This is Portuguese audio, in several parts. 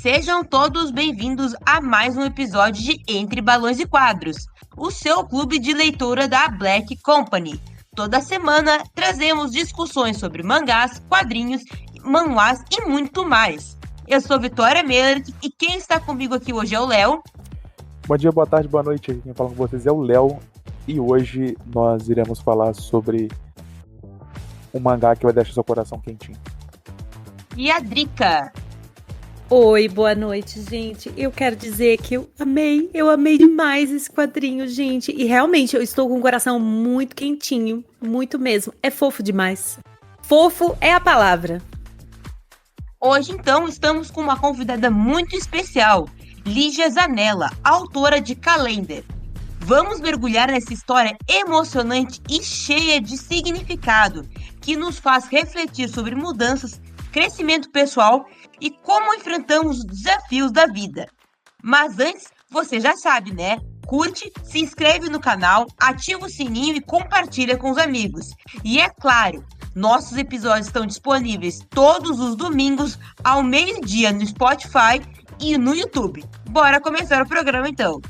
Sejam todos bem-vindos a mais um episódio de Entre Balões e Quadros, o seu clube de leitura da Black Company. Toda semana trazemos discussões sobre mangás, quadrinhos, manhwas e muito mais. Eu sou Vitória Meller e quem está comigo aqui hoje é o Léo. Bom dia, boa tarde, boa noite. Quem fala com vocês é o Léo e hoje nós iremos falar sobre um mangá que vai deixar seu coração quentinho. E a Drica. Oi, boa noite, gente. Eu quero dizer que eu amei demais esse quadrinho, gente. E realmente eu estou com o coração muito quentinho, muito mesmo. É fofo demais. Fofo é a palavra. Hoje, então, estamos com uma convidada muito especial, Lígia Zanella, autora de Calendar. Vamos mergulhar nessa história emocionante e cheia de significado, que nos faz refletir sobre mudanças, crescimento pessoal e como enfrentamos os desafios da vida. Mas antes, você já sabe, né? Curte, se inscreve no canal, ativa o sininho e compartilha com os amigos. E é claro, nossos episódios estão disponíveis todos os domingos ao meio-dia no Spotify e no YouTube. Bora começar o programa então.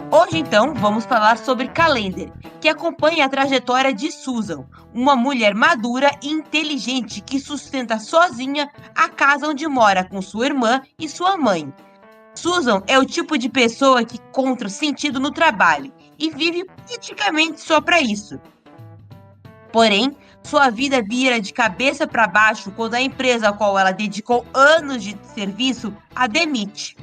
Hoje, então, vamos falar sobre Calendar, que acompanha a trajetória de Susan, uma mulher madura e inteligente que sustenta sozinha a casa onde mora com sua irmã e sua mãe. Susan é o tipo de pessoa que encontra sentido no trabalho e vive praticamente só para isso. Porém, sua vida vira de cabeça para baixo quando a empresa a qual ela dedicou anos de serviço a demite.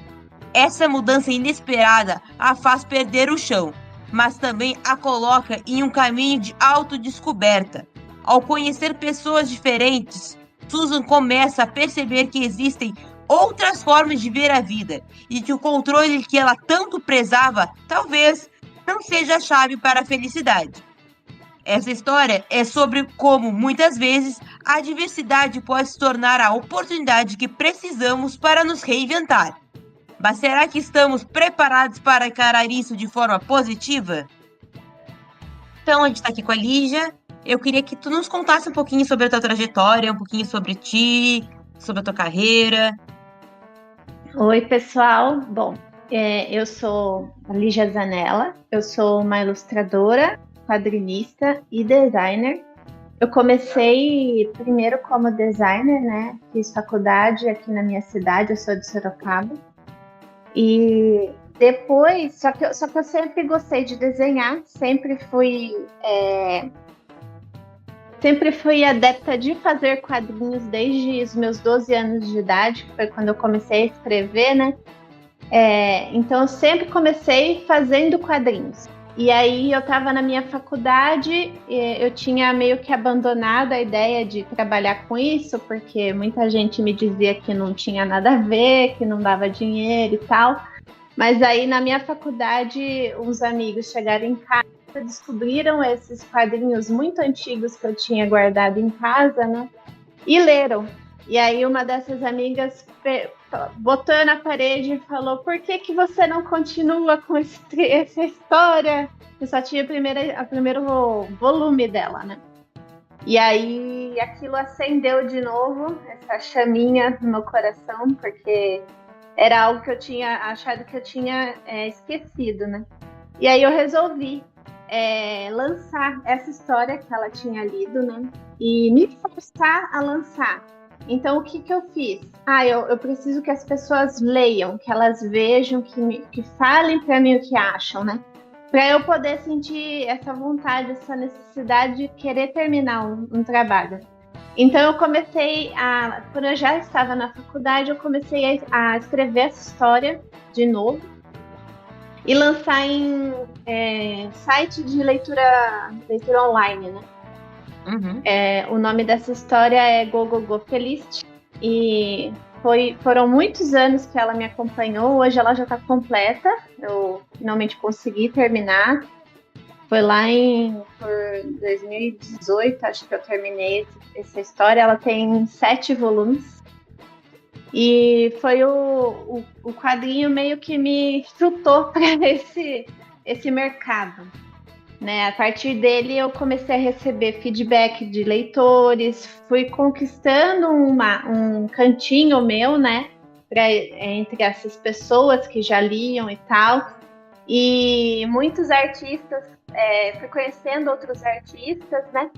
Essa mudança inesperada a faz perder o chão, mas também a coloca em um caminho de autodescoberta. Ao conhecer pessoas diferentes, Susan começa a perceber que existem outras formas de ver a vida e que o controle que ela tanto prezava talvez não seja a chave para a felicidade. Essa história é sobre como, muitas vezes, a diversidade pode se tornar a oportunidade que precisamos para nos reinventar. Mas será que estamos preparados para encarar isso de forma positiva? Então, a gente está aqui com a Lígia. Eu queria que tu nos contasse um pouquinho sobre a tua trajetória, um pouquinho sobre ti, sobre a tua carreira. Oi, pessoal. Bom, eu sou a Lígia Zanella. Eu sou uma ilustradora, quadrinista e designer. Eu comecei primeiro como designer, né? Fiz faculdade aqui na minha cidade, eu sou de Sorocaba. E depois, só que eu sempre gostei de desenhar, sempre fui adepta de fazer quadrinhos desde os meus 12 anos de idade, que foi quando eu comecei a escrever, né? Então eu sempre comecei fazendo quadrinhos. E aí eu estava na minha faculdade, eu tinha meio que abandonado a ideia de trabalhar com isso, porque muita gente me dizia que não tinha nada a ver, que não dava dinheiro e tal. Mas aí na minha faculdade, uns amigos chegaram em casa, descobriram esses quadrinhos muito antigos que eu tinha guardado em casa, né? E leram. E aí uma dessas amigas botou na parede e falou: por que você não continua com essa história? Eu só tinha o primeiro volume dela, né? E aí aquilo acendeu de novo, essa chaminha no meu coração, porque era algo que eu tinha achado que eu tinha esquecido, né? E aí eu resolvi lançar essa história que ela tinha lido, né? E me forçar a lançar. Então, o que eu fiz? Eu preciso que as pessoas leiam, que elas vejam, que falem para mim o que acham, né? Para eu poder sentir essa vontade, essa necessidade de querer terminar um trabalho. Então, eu comecei quando eu já estava na faculdade, eu comecei a escrever essa história de novo e lançar em site de leitura online, né? Uhum. O nome dessa história é Go Go Go Feliz e foram muitos anos que ela me acompanhou. Hoje ela já está completa, eu finalmente consegui terminar. Foi lá por 2018, acho que eu terminei essa história. Ela tem 7 volumes e foi o quadrinho meio que me chutou para esse mercado. né? A partir dele eu comecei a receber feedback de leitores, fui conquistando um cantinho meu, né? Entre essas pessoas que já liam e tal. E muitos artistas, fui conhecendo outros artistas, né?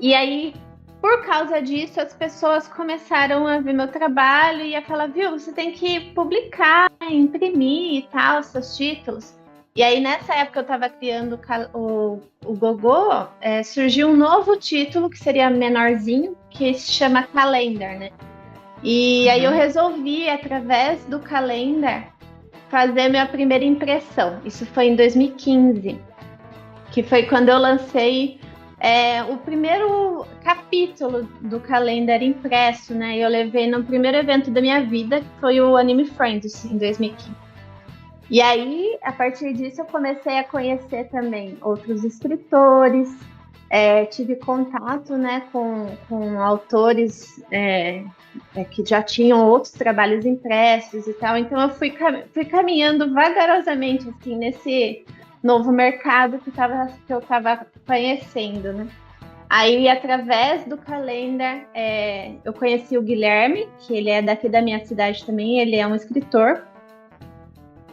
E aí, por causa disso, as pessoas começaram a ver meu trabalho e a falar, viu, você tem que publicar, imprimir e tal, seus títulos. E aí, nessa época, eu estava criando o Gogô, surgiu um novo título, que seria menorzinho, que se chama Calendar, né? E aí eu resolvi, através do Calendar, fazer minha primeira impressão. Isso foi em 2015, que foi quando eu lancei o primeiro capítulo do Calendar impresso, né? Eu levei no primeiro evento da minha vida, que foi o Anime Friends, em 2015. E aí, a partir disso, eu comecei a conhecer também outros escritores, tive contato, né, com autores que já tinham outros trabalhos impressos e tal. Então, eu fui caminhando vagarosamente, assim, nesse novo mercado que eu estava conhecendo, né? Aí, através do Calendar, eu conheci o Guilherme, que ele é daqui da minha cidade também, ele é um escritor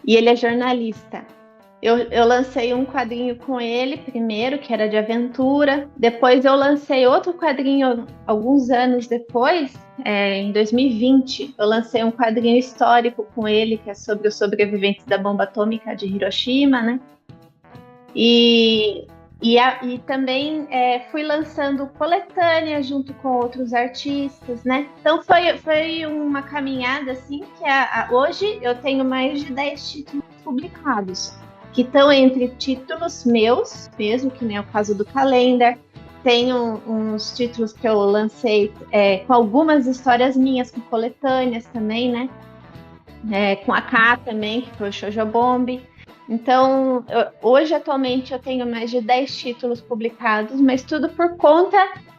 e ele é jornalista. Eu lancei um quadrinho com ele primeiro, que era de aventura. Depois eu lancei outro quadrinho alguns anos depois, em 2020. Eu lancei um quadrinho histórico com ele, que é sobre os sobreviventes da bomba atômica de Hiroshima, né? E também fui lançando coletâneas junto com outros artistas, né? Então foi uma caminhada assim que hoje eu tenho mais de 10 títulos publicados, que estão entre títulos meus mesmo, que nem é o caso do Calendar. Tenho uns títulos que eu lancei com algumas histórias minhas, com coletâneas também, né? Com a K também, que foi o Shoujo Bomb. Então, hoje, atualmente, eu tenho mais de 10 títulos publicados, mas tudo por conta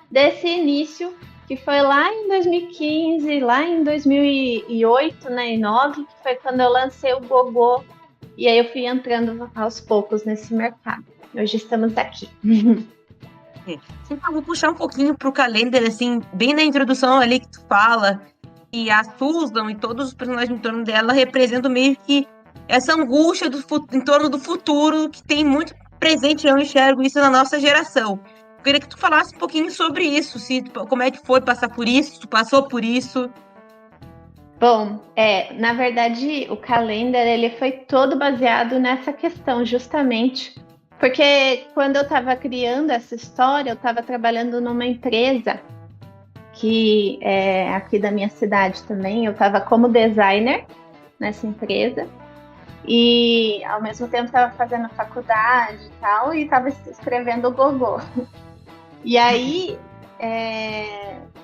desse início, que foi lá em 2015, lá em 2008, né, e 2009, que foi quando eu lancei o Gogô, e aí eu fui entrando aos poucos nesse mercado. Hoje estamos aqui. Então, vou puxar um pouquinho pro Calendar, assim, bem na introdução ali que tu fala, e a Susan e todos os personagens em torno dela representam meio que essa angústia em torno do futuro que tem muito presente, eu enxergo isso na nossa geração. Eu queria que tu falasse um pouquinho sobre isso, como é que foi passar por isso, se tu passou por isso. Bom, na verdade, o Calendar, ele foi todo baseado nessa questão, justamente, porque quando eu estava criando essa história, eu estava trabalhando numa empresa que é aqui da minha cidade também, eu estava como designer nessa empresa, e ao mesmo tempo estava fazendo faculdade e tal, e estava escrevendo o Gogô. E aí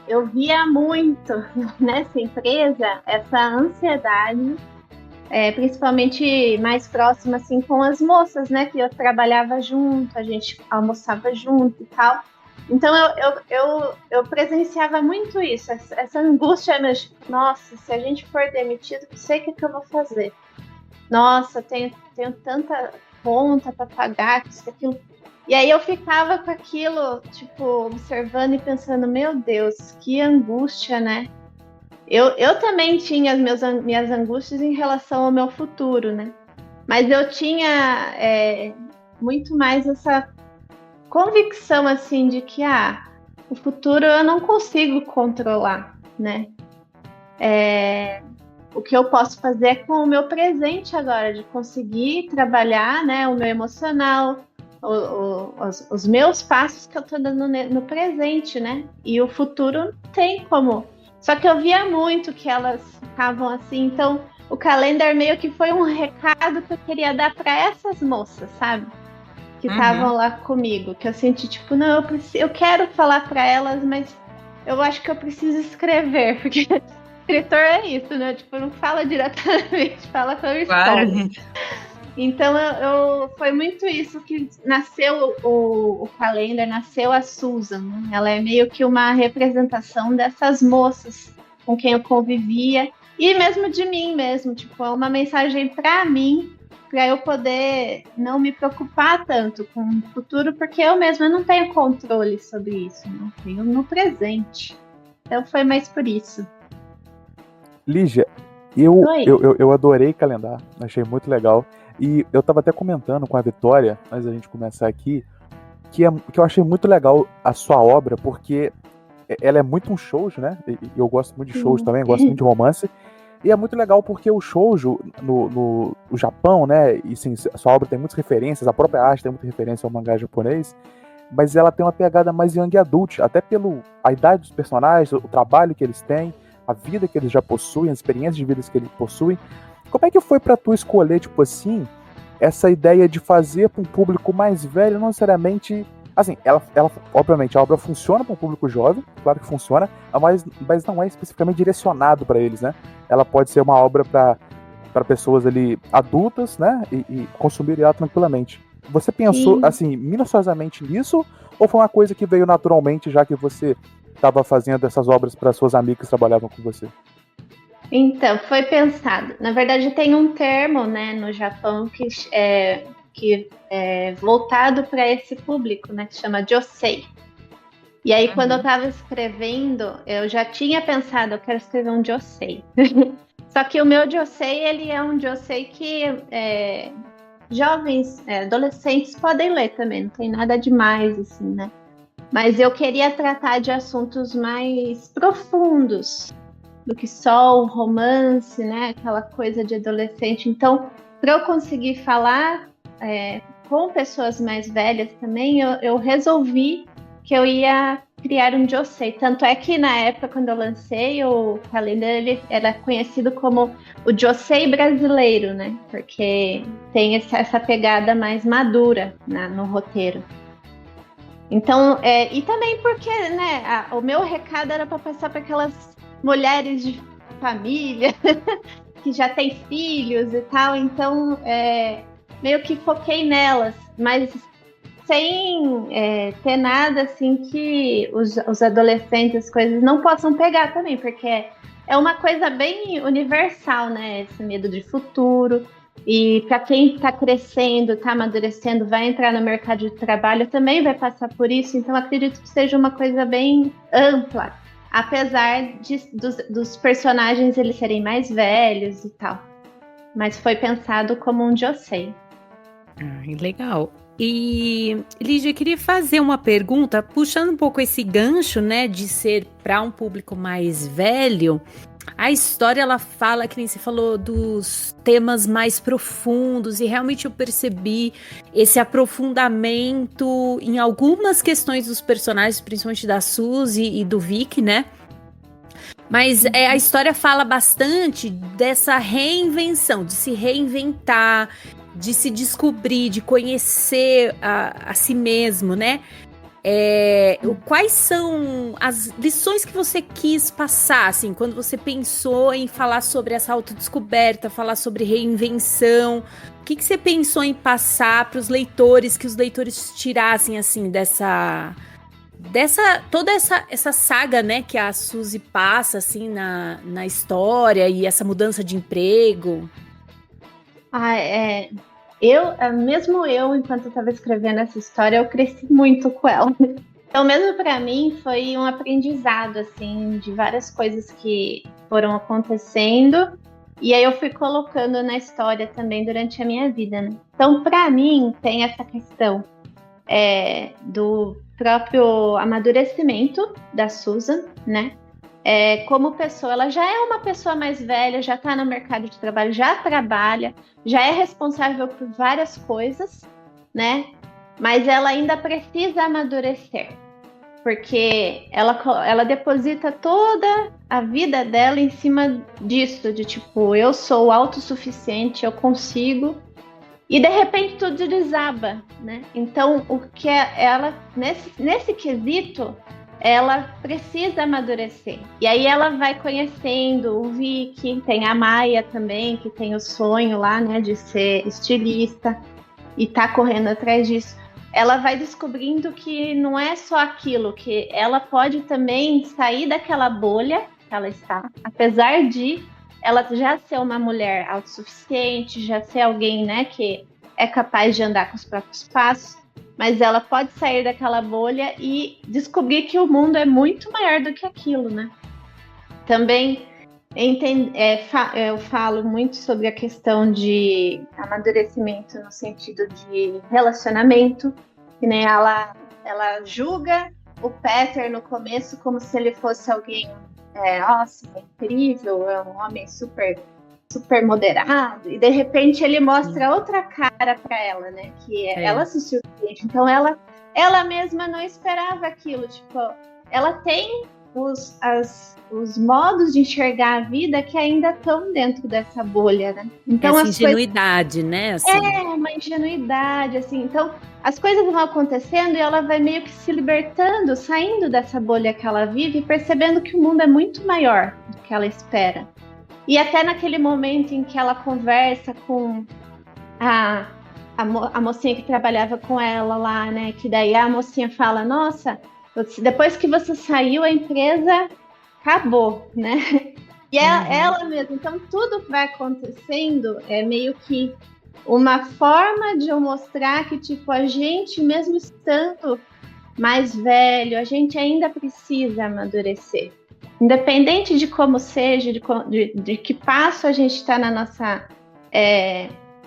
eu via muito nessa empresa essa ansiedade, principalmente mais próxima assim com as moças, né, que eu trabalhava junto, a gente almoçava junto e tal. Então eu presenciava muito isso, essa angústia, nossa, se a gente for demitido, não sei o que eu vou fazer. Nossa, tenho tanta conta para pagar, isso, aquilo. E aí eu ficava com aquilo, tipo, observando e pensando, meu Deus, que angústia, né? Eu também tinha as minhas angústias em relação ao meu futuro, né? Mas eu tinha muito mais essa convicção, assim, de que o futuro eu não consigo controlar, né? O que eu posso fazer é com o meu presente agora, de conseguir trabalhar, né, o meu emocional, os meus passos que eu estou dando no presente, né? E o futuro não tem como. Só que eu via muito que elas ficavam assim, então o Calendar meio que foi um recado que eu queria dar para essas moças, sabe? Que estavam lá comigo, que eu senti tipo, não, eu quero falar para elas, mas eu acho que eu preciso escrever, porque escritor é isso, né? Tipo, não fala diretamente, fala sobre história. Então, foi muito isso que nasceu o Calendar, nasceu a Susan. Né? Ela é meio que uma representação dessas moças com quem eu convivia, e mesmo de mim mesmo. Tipo, é uma mensagem para mim, para eu poder não me preocupar tanto com o futuro, porque eu mesma não tenho controle sobre isso, não tenho no presente. Então foi mais por isso. Lígia, eu Oi. adorei Calendar, achei muito legal. E eu tava até comentando com a Vitória, antes da gente começar aqui, que eu achei muito legal a sua obra, porque ela é muito um shoujo, né? E eu gosto muito de shoujo também, gosto muito de romance. E é muito legal porque o shoujo no Japão, né? E sim, a sua obra tem muitas referências, a própria arte tem muita referência ao mangá japonês, mas ela tem uma pegada mais young adult, até a idade dos personagens, o trabalho que eles têm, a vida que eles já possuem, as experiências de vida que eles possuem. Como é que foi pra tu escolher, tipo assim, essa ideia de fazer para um público mais velho, não necessariamente... Assim, ela obviamente, a obra funciona para um público jovem, claro que funciona, mas não é especificamente direcionado para eles, né? Ela pode ser uma obra para pessoas ali adultas, né? E consumirem ela tranquilamente. Você pensou, Sim. assim, minuciosamente nisso? Ou foi uma coisa que veio naturalmente, já que você estava fazendo essas obras para suas amigas que trabalhavam com você? Então, foi pensado. Na verdade, tem um termo, né, no Japão que é voltado para esse público, né, que chama Josei. E aí, quando eu estava escrevendo, eu já tinha pensado, eu quero escrever um Josei. Só que o meu Josei, ele é um Josei que jovens, adolescentes podem ler também, não tem nada demais, assim, né? Mas eu queria tratar de assuntos mais profundos do que só o romance, né? Aquela coisa de adolescente. Então, para eu conseguir falar com pessoas mais velhas também, eu resolvi que eu ia criar um Josei. Tanto é que na época, quando eu lancei o Calendar, ele era conhecido como o Josei brasileiro, né? Porque tem essa pegada mais madura no roteiro. Então, e também porque, né, o meu recado era para passar para aquelas mulheres de família que já têm filhos e tal, então meio que foquei nelas, mas sem ter nada assim que os adolescentes, as coisas não possam pegar também, porque é uma coisa bem universal, né, esse medo de futuro. E para quem está crescendo, está amadurecendo, vai entrar no mercado de trabalho, também vai passar por isso. Então, acredito que seja uma coisa bem ampla, apesar dos personagens eles serem mais velhos e tal. Mas foi pensado como um Josei. Legal. E, Lígia, eu queria fazer uma pergunta, puxando um pouco esse gancho, né, de ser para um público mais velho. A história, ela fala, que nem você falou, dos temas mais profundos, e realmente eu percebi esse aprofundamento em algumas questões dos personagens, principalmente da Suzy e do Vic, né? Mas a história fala bastante dessa reinvenção, de se reinventar, de se descobrir, de conhecer a si mesmo, né? Quais são as lições que você quis passar, assim, quando você pensou em falar sobre essa autodescoberta, falar sobre reinvenção? O que você pensou em passar para os leitores, que os leitores tirassem, assim, toda essa saga, né, que a Suzy passa, assim, na história, e essa mudança de emprego? Mesmo eu, enquanto eu estava escrevendo essa história, eu cresci muito com ela. Então, mesmo para mim, foi um aprendizado, assim, de várias coisas que foram acontecendo. E aí eu fui colocando na história também durante a minha vida, né? Então, para mim, tem essa questão do próprio amadurecimento da Susan, né? Como pessoa, ela já é uma pessoa mais velha, já está no mercado de trabalho, já trabalha, já é responsável por várias coisas, né? Mas ela ainda precisa amadurecer, porque ela deposita toda a vida dela em cima disso, de tipo, eu sou autossuficiente, eu consigo, e de repente tudo desaba, né? Então, o que ela, nesse quesito, ela precisa amadurecer. E aí ela vai conhecendo o Vic, tem a Maia também, que tem o sonho lá, né, de ser estilista e tá correndo atrás disso. Ela vai descobrindo que não é só aquilo, que ela pode também sair daquela bolha que ela está, apesar de ela já ser uma mulher autossuficiente, já ser alguém, né, que é capaz de andar com os próprios passos, mas ela pode sair daquela bolha e descobrir que o mundo é muito maior do que aquilo, né? Também eu falo muito sobre a questão de amadurecimento no sentido de relacionamento, que nem ela julga o Peter no começo como se ele fosse alguém, nossa, é incrível, é um homem super, super moderado, e de repente ele mostra outra cara para ela, né? Que ela se surpreende. Então ela mesma não esperava aquilo, tipo, ela tem os modos de enxergar a vida que ainda estão dentro dessa bolha, né? Então, essa ingenuidade, né? Assim. Uma ingenuidade, assim. Então, as coisas vão acontecendo e ela vai meio que se libertando, saindo dessa bolha que ela vive e percebendo que o mundo é muito maior do que ela espera. E até naquele momento em que ela conversa com a mocinha que trabalhava com ela lá, né? Que daí a mocinha fala, nossa, depois que você saiu, a empresa acabou, né? E ela mesma. Então, tudo que vai acontecendo é meio que uma forma de eu mostrar que, tipo, a gente, mesmo estando mais velho, a gente ainda precisa amadurecer. Independente de como seja, de que passo a gente está na nossa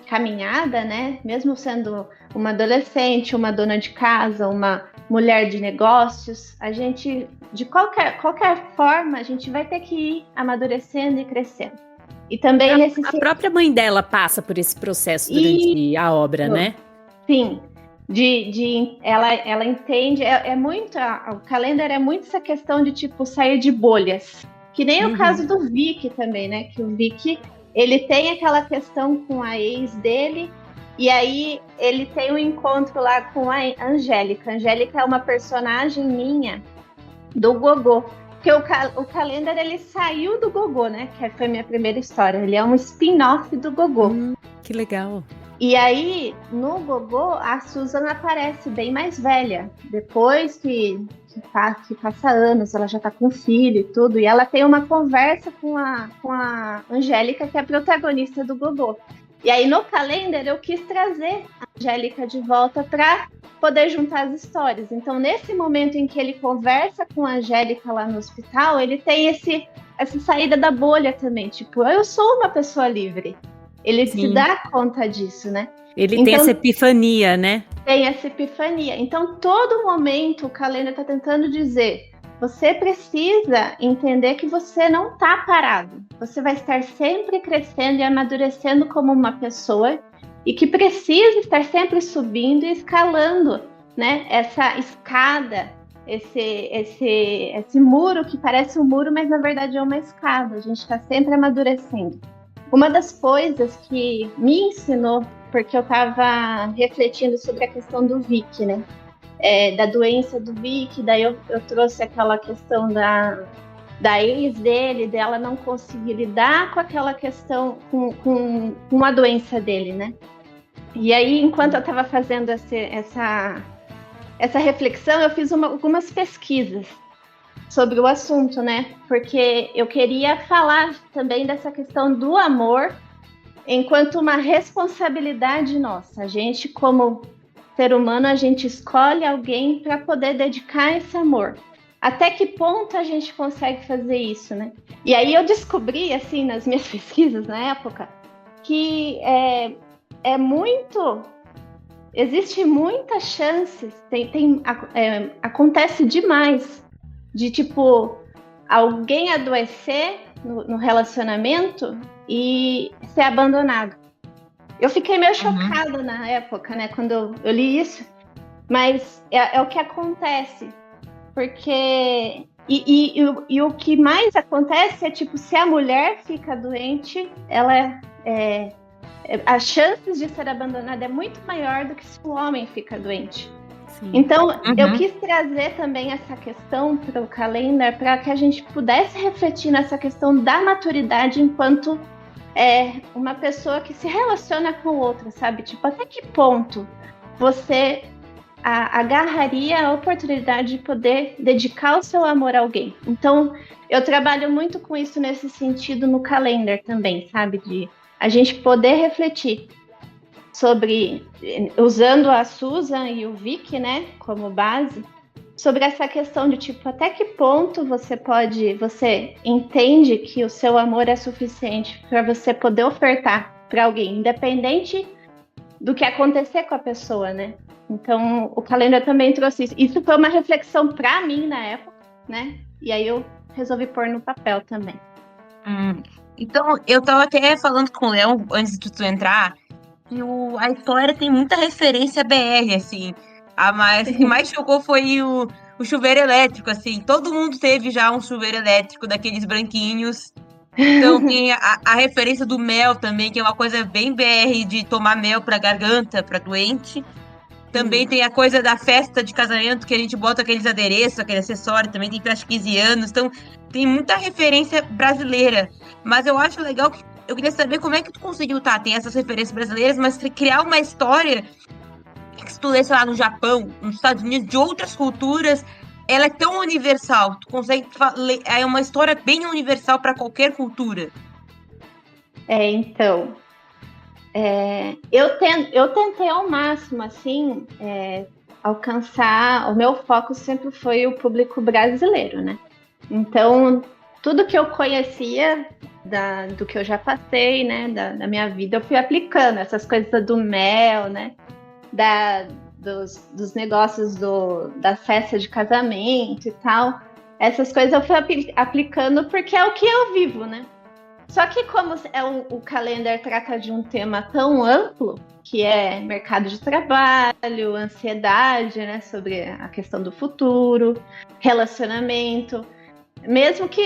caminhada, né? Mesmo sendo uma adolescente, uma dona de casa, uma mulher de negócios, a gente, de qualquer forma, a gente vai ter que ir amadurecendo e crescendo. E também a própria mãe dela passa por esse processo durante a obra, né? Sim. Ela entende, o Calendar é muito essa questão de, tipo, sair de bolhas. Que nem o caso do Vic também, né? Que o Vic, ele tem aquela questão com a ex dele, e aí ele tem um encontro lá com a Angélica. A Angélica é uma personagem minha do Gogô. Porque o Calendar, ele saiu do Gogô, né? Que foi a minha primeira história. Ele é um spin-off do Gogô. Que legal. E aí, no Gogô, a Susan aparece bem mais velha. Depois que passa anos, ela já tá com filho e tudo. E ela tem uma conversa com a Angélica, que é a protagonista do Gogô. E aí, no Calendar, eu quis trazer a Angélica de volta para poder juntar as histórias. Então, nesse momento em que ele conversa com a Angélica lá no hospital, ele tem essa saída da bolha também. Tipo, eu sou uma pessoa livre. Ele se dá conta disso, né? Ele tem essa epifania, né? Tem essa epifania. Então, todo momento, o Calendar está tentando dizer, você precisa entender que você não está parado. Você vai estar sempre crescendo e amadurecendo como uma pessoa e que precisa estar sempre subindo e escalando, né? Essa escada, esse muro que parece um muro, mas na verdade é uma escada. A gente está sempre amadurecendo. Uma das coisas que me ensinou, porque eu estava refletindo sobre a questão do Vic, né? Da doença do Vic, daí eu trouxe aquela questão da ex dele, dela não conseguir lidar com aquela questão, com a doença dele, né? E aí, enquanto eu estava fazendo essa reflexão, eu fiz algumas pesquisas sobre o assunto, né? Porque eu queria falar também dessa questão do amor enquanto uma responsabilidade nossa. A gente, como ser humano, a gente escolhe alguém para poder dedicar esse amor. Até que ponto a gente consegue fazer isso, né? E aí eu descobri, assim, nas minhas pesquisas na época, que existe muitas chances, acontece demais de, tipo, alguém adoecer no relacionamento e ser abandonado. Eu fiquei meio chocada na época, né, quando eu li isso, mas é o que acontece, porque e o que mais acontece é, tipo, se a mulher fica doente, ela as chances de ser abandonada é muito maior do que se o homem fica doente. Sim. Então, eu quis trazer também essa questão para o Calendar, para que a gente pudesse refletir nessa questão da maturidade enquanto uma pessoa que se relaciona com outra, sabe? Tipo, até que ponto você agarraria a oportunidade de poder dedicar o seu amor a alguém. Então, eu trabalho muito com isso nesse sentido no calendar também, sabe? De a gente poder refletir sobre, usando a Susan e o Vic, né, como base, sobre essa questão de tipo, até que ponto você entende que o seu amor é suficiente para você poder ofertar para alguém, independente do que acontecer com a pessoa, né? Então, o calendar também trouxe isso. Isso foi uma reflexão para mim na época, né? E aí eu resolvi pôr no papel também. Então, eu tava até falando com o Léo, antes de tu entrar, que a história tem muita referência BR, assim. O que mais chocou foi o chuveiro elétrico, assim. Todo mundo teve já um chuveiro elétrico daqueles branquinhos. Então tem a referência do mel também, que é uma coisa bem BR de tomar mel pra garganta, pra doente. Também tem a coisa da festa de casamento, que a gente bota aqueles adereços, aquele acessório, também tem festa de 15 anos. Então tem muita referência brasileira. Mas eu acho legal que eu queria saber como é que tu conseguiu, tem essas referências brasileiras, mas criar uma história que se tu lê, sei lá, no Japão, nos Estados Unidos, de outras culturas, ela é tão universal. Tu consegue ler, é uma história bem universal para qualquer cultura. Então, eu tentei ao máximo, assim, alcançar. O meu foco sempre foi o público brasileiro, né? Então, tudo que eu conhecia do que eu já passei, né, da minha vida, eu fui aplicando essas coisas do mel, né, dos negócios da festa de casamento e tal. Essas coisas eu fui aplicando porque é o que eu vivo, né? Só que como o calendar trata de um tema tão amplo, que é mercado de trabalho, ansiedade, né, sobre a questão do futuro, relacionamento, mesmo que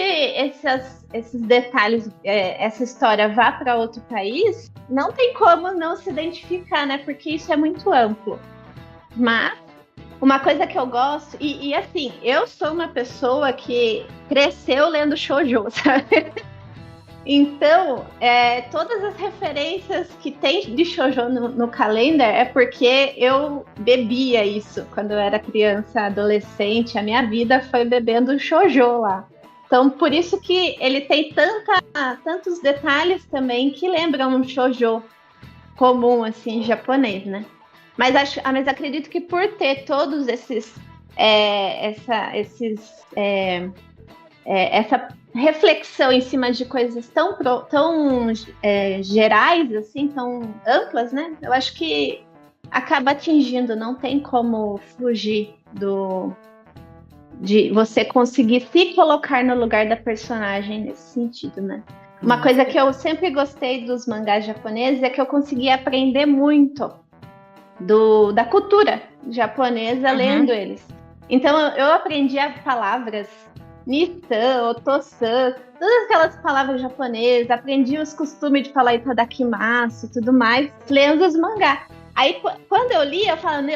esses detalhes, essa história vá para outro país, não tem como não se identificar, né? Porque isso é muito amplo. Mas uma coisa que eu gosto, e assim, eu sou uma pessoa que cresceu lendo shoujo, sabe? Então, todas as referências que tem de shoujo no calendar é porque eu bebia isso quando eu era criança, adolescente. A minha vida foi bebendo shoujo lá. Então, por isso que ele tem tantos detalhes também que lembram um shoujo comum, assim, japonês, né? Mas acredito que por ter todos essa reflexão em cima de coisas tão gerais, assim, tão amplas, né? Eu acho que acaba atingindo, não tem como fugir de você conseguir se colocar no lugar da personagem nesse sentido, né? Uma coisa que eu sempre gostei dos mangás japoneses é que eu conseguia aprender muito da cultura japonesa lendo eles. Então eu aprendia palavras Nissan, Otosan, todas aquelas palavras japonesas, aprendi os costumes de falar itadakimasu e tudo mais, lendo os mangás. Aí, quando eu li, eu falo,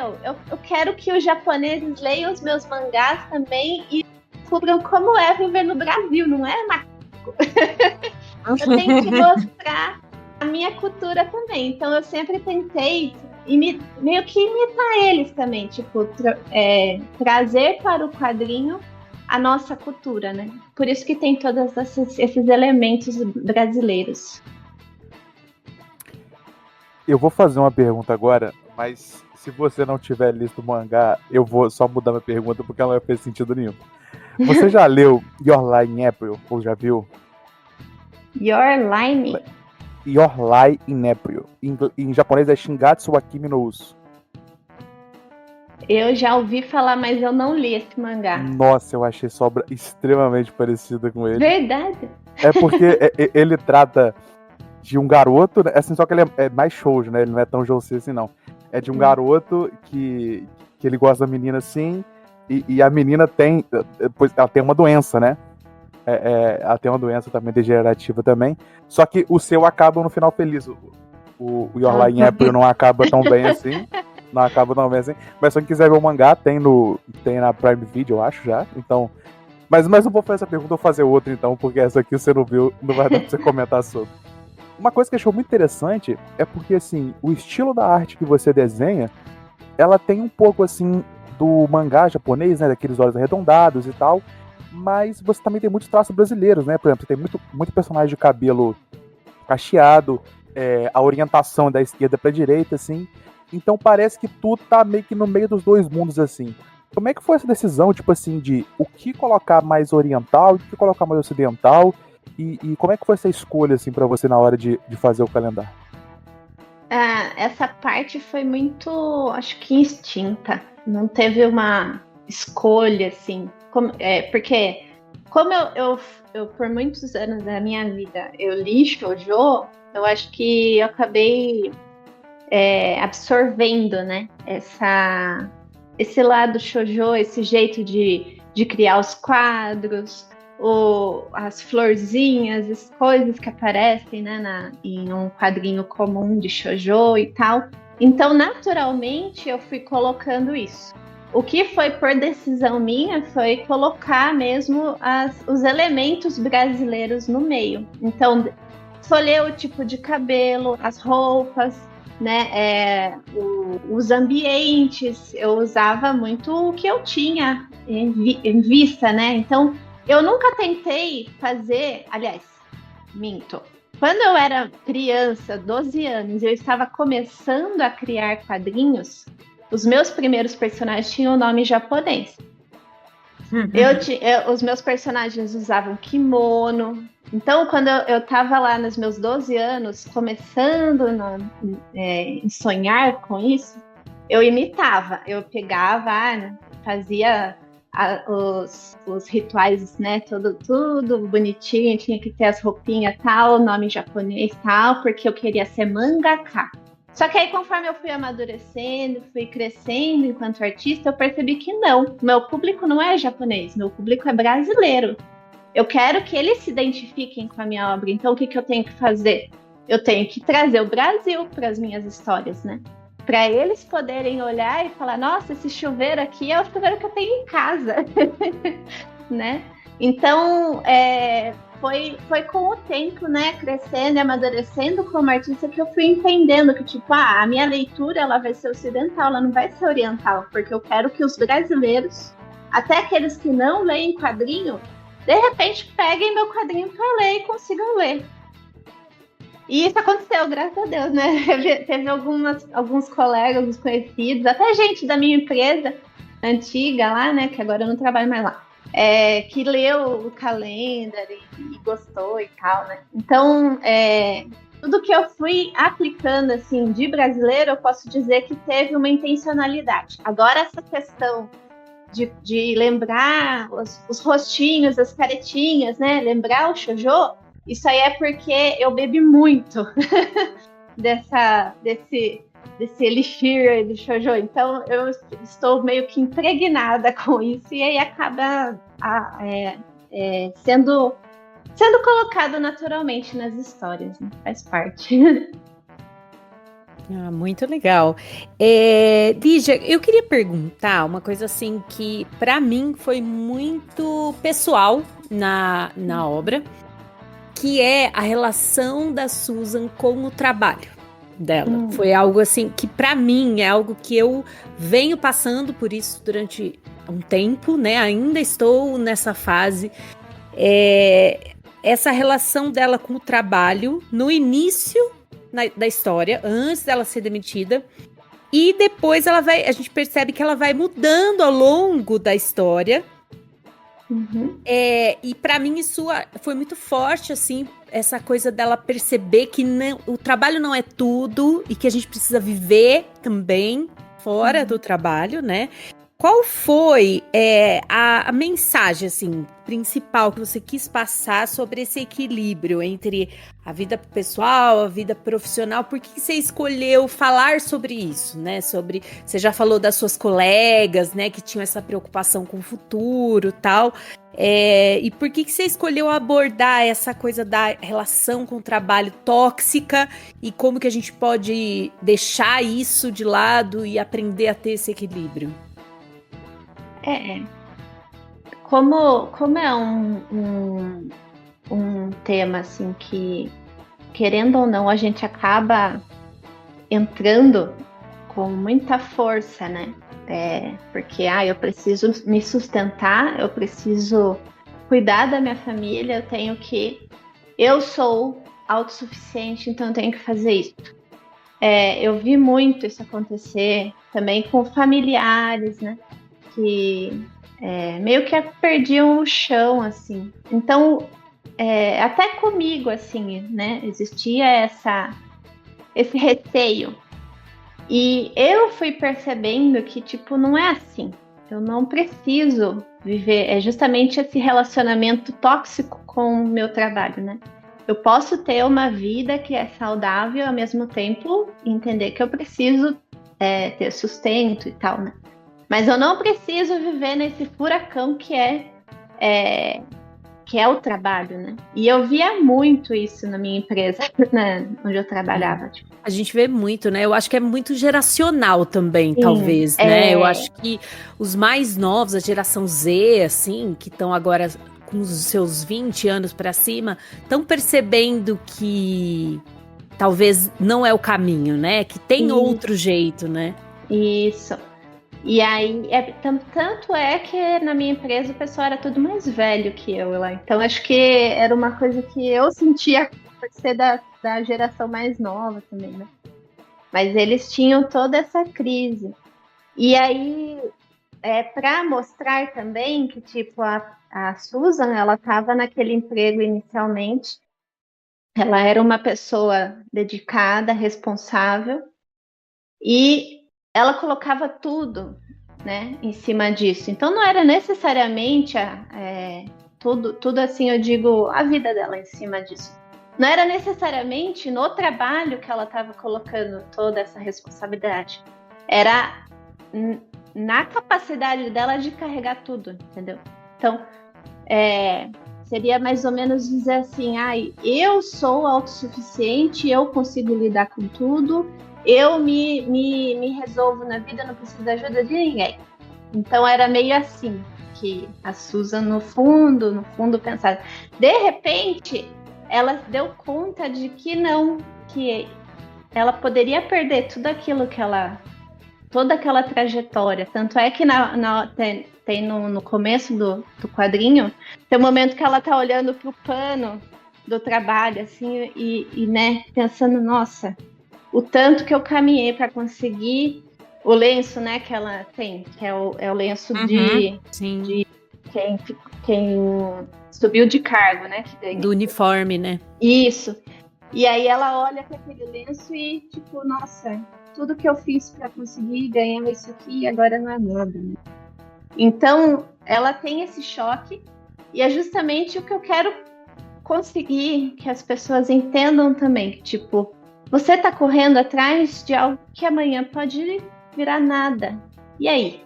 eu quero que os japoneses leiam os meus mangás também e descubram como é viver no Brasil, não é, Marco? Eu tenho que mostrar a minha cultura também. Então, eu sempre tentei meio que imitar eles também, tipo, trazer para o quadrinho a nossa cultura, né? Por isso que tem todos esses elementos brasileiros. Eu vou fazer uma pergunta agora, mas se você não tiver lido o mangá, eu vou só mudar minha pergunta porque ela não fez sentido nenhum. Você já leu Your Lie in April? Ou já viu? Your Lie in April. Em japonês é Shingatsu wa Kimi no Uso. Eu já ouvi falar, mas eu não li esse mangá. Nossa, eu achei sua obra extremamente parecida com ele. Verdade? É porque ele trata de um garoto, assim, só que ele é mais shoujo, né? Ele não é tão josei assim, não. É de um garoto que ele gosta da menina assim, e a menina ela tem uma doença, né? Ela tem uma doença também degenerativa também. Só que o seu acaba no final feliz. O Your Lie in April não acaba tão bem assim. Não acaba tão bem assim. Mas se você quiser ver o mangá, tem na Prime Video, eu acho já. Então. Mas não vou fazer essa pergunta, vou fazer outra então, porque essa aqui você não viu, não vai dar pra você comentar sobre. Uma coisa que eu achei muito interessante é porque, assim, o estilo da arte que você desenha ela tem um pouco, assim, do mangá japonês, né, daqueles olhos arredondados e tal, mas você também tem muitos traços brasileiros, né, por exemplo, tem muito personagem de cabelo cacheado, a orientação da esquerda pra direita, assim, então parece que tudo tá meio que no meio dos dois mundos, assim. Como é que foi essa decisão, tipo assim, de o que colocar mais oriental e o que colocar mais ocidental, e como é que foi essa escolha, assim, pra você na hora de fazer o calendário? Essa parte foi muito, acho que instinta. Não teve uma escolha, assim. Porque, como eu, por muitos anos da minha vida, eu li shoujo, eu acho que eu acabei absorvendo, né? Esse lado shoujo, esse jeito de criar os quadros, as florzinhas, as coisas que aparecem, né, em um quadrinho comum de shoujo e tal. Então, naturalmente, eu fui colocando isso. O que foi por decisão minha foi colocar mesmo os elementos brasileiros no meio. Então, escolher o tipo de cabelo, as roupas, né, os ambientes. Eu usava muito o que eu tinha em vista, né? Então, eu nunca tentei fazer, aliás, minto. Quando eu era criança, 12 anos, eu estava começando a criar quadrinhos, os meus primeiros personagens tinham nome japonês. Os meus personagens usavam kimono. Então, quando eu estava lá nos meus 12 anos, começando em sonhar com isso, eu imitava. Eu pegava, fazia os rituais, né, tudo bonitinho, tinha que ter as roupinhas tal, nome japonês tal, porque eu queria ser mangaka. Só que aí, conforme eu fui amadurecendo, fui crescendo enquanto artista, eu percebi que não, meu público não é japonês, meu público é brasileiro. Eu quero que eles se identifiquem com a minha obra, então o que eu tenho que fazer? Eu tenho que trazer o Brasil para as minhas histórias, né? Para eles poderem olhar e falar, nossa, esse chuveiro aqui é o chuveiro que eu tenho em casa, né? Então, foi com o tempo, né, crescendo e amadurecendo como artista, que eu fui entendendo que, tipo, a minha leitura, ela vai ser ocidental, ela não vai ser oriental, porque eu quero que os brasileiros, até aqueles que não leem quadrinho, de repente peguem meu quadrinho para ler e consigam ler. E isso aconteceu, graças a Deus, né? Teve alguns colegas, os conhecidos, até gente da minha empresa antiga lá, né? Que agora eu não trabalho mais lá. Que leu o calendar e gostou e tal, né? Então, tudo que eu fui aplicando, assim, de brasileiro, eu posso dizer que teve uma intencionalidade. Agora, essa questão de lembrar os rostinhos, as caretinhas, né? Lembrar o shoujo, isso aí é porque eu bebi muito desse elixir do shoujo. Então, eu estou meio que impregnada com isso e aí acaba sendo colocado naturalmente nas histórias, né? Faz parte. Muito legal. Lígia, eu queria perguntar uma coisa assim que para mim foi muito pessoal na obra, que é a relação da Susan com o trabalho dela. Foi algo assim que para mim é algo que eu venho passando por isso durante um tempo, né? Ainda estou nessa fase. Essa relação dela com o trabalho no início da história, antes dela ser demitida, e depois a gente percebe que ela vai mudando ao longo da história. Uhum. E para mim isso foi muito forte, assim, essa coisa dela perceber que o trabalho não é tudo e que a gente precisa viver também fora do trabalho, né? Qual foi a mensagem, assim, principal que você quis passar sobre esse equilíbrio entre a vida pessoal, a vida profissional? Por que você escolheu falar sobre isso, né? Você já falou das suas colegas, né, que tinham essa preocupação com o futuro e tal. E por que você escolheu abordar essa coisa da relação com o trabalho tóxica e como que a gente pode deixar isso de lado e aprender a ter esse equilíbrio? Como é um tema assim que, querendo ou não, a gente acaba entrando com muita força, né? Porque eu preciso me sustentar, eu preciso cuidar da minha família, eu sou autossuficiente, então eu tenho que fazer isso. Eu vi muito isso acontecer também com familiares, né? Que meio que perdiam o chão, assim. Então, até comigo, assim, né? Existia esse receio. E eu fui percebendo que, tipo, não é assim. Eu não preciso viver. É justamente esse relacionamento tóxico com o meu trabalho, né? Eu posso ter uma vida que é saudável, ao mesmo tempo entender que eu preciso ter sustento e tal, né? Mas eu não preciso viver nesse furacão que é o trabalho, né? E eu via muito isso na minha empresa, né, onde eu trabalhava. Tipo. A gente vê muito, né? Eu acho que é muito geracional também, Sim, talvez, né? Eu acho que os mais novos, a geração Z, assim, que estão agora com os seus 20 anos para cima, estão percebendo que talvez não é o caminho, né? Que tem outro jeito, né? Isso. E aí, tanto é que na minha empresa o pessoal era tudo mais velho que eu lá. Então, acho que era uma coisa que eu sentia por ser da geração mais nova também, né? Mas eles tinham toda essa crise. E aí, para mostrar também que, tipo, a Susan, ela estava naquele emprego inicialmente. Ela era uma pessoa dedicada, responsável. E ela colocava tudo, né, em cima disso. Então não era necessariamente tudo assim, eu digo, a vida dela em cima disso. Não era necessariamente no trabalho que ela estava colocando toda essa responsabilidade. Era na capacidade dela de carregar tudo, entendeu? Então, seria mais ou menos dizer assim, eu sou autossuficiente, eu consigo lidar com tudo, eu me resolvo na vida, não preciso da ajuda de ninguém. Então era meio assim que a Susan, no fundo, pensava. De repente, ela deu conta de que não, que ela poderia perder tudo aquilo que toda aquela trajetória. Tanto é que tem no começo do quadrinho, tem um momento que ela tá olhando pro pano do trabalho, assim, e né, pensando, nossa, o tanto que eu caminhei para conseguir o lenço, né, que ela tem, que é o lenço de quem subiu de cargo, né? Do uniforme, né? Isso. E aí ela olha para aquele lenço e, tipo, nossa, tudo que eu fiz para conseguir ganhar isso aqui agora não é nada, né? Então, ela tem esse choque e é justamente o que eu quero conseguir que as pessoas entendam também, que, tipo, você tá correndo atrás de algo que amanhã pode virar nada. E aí?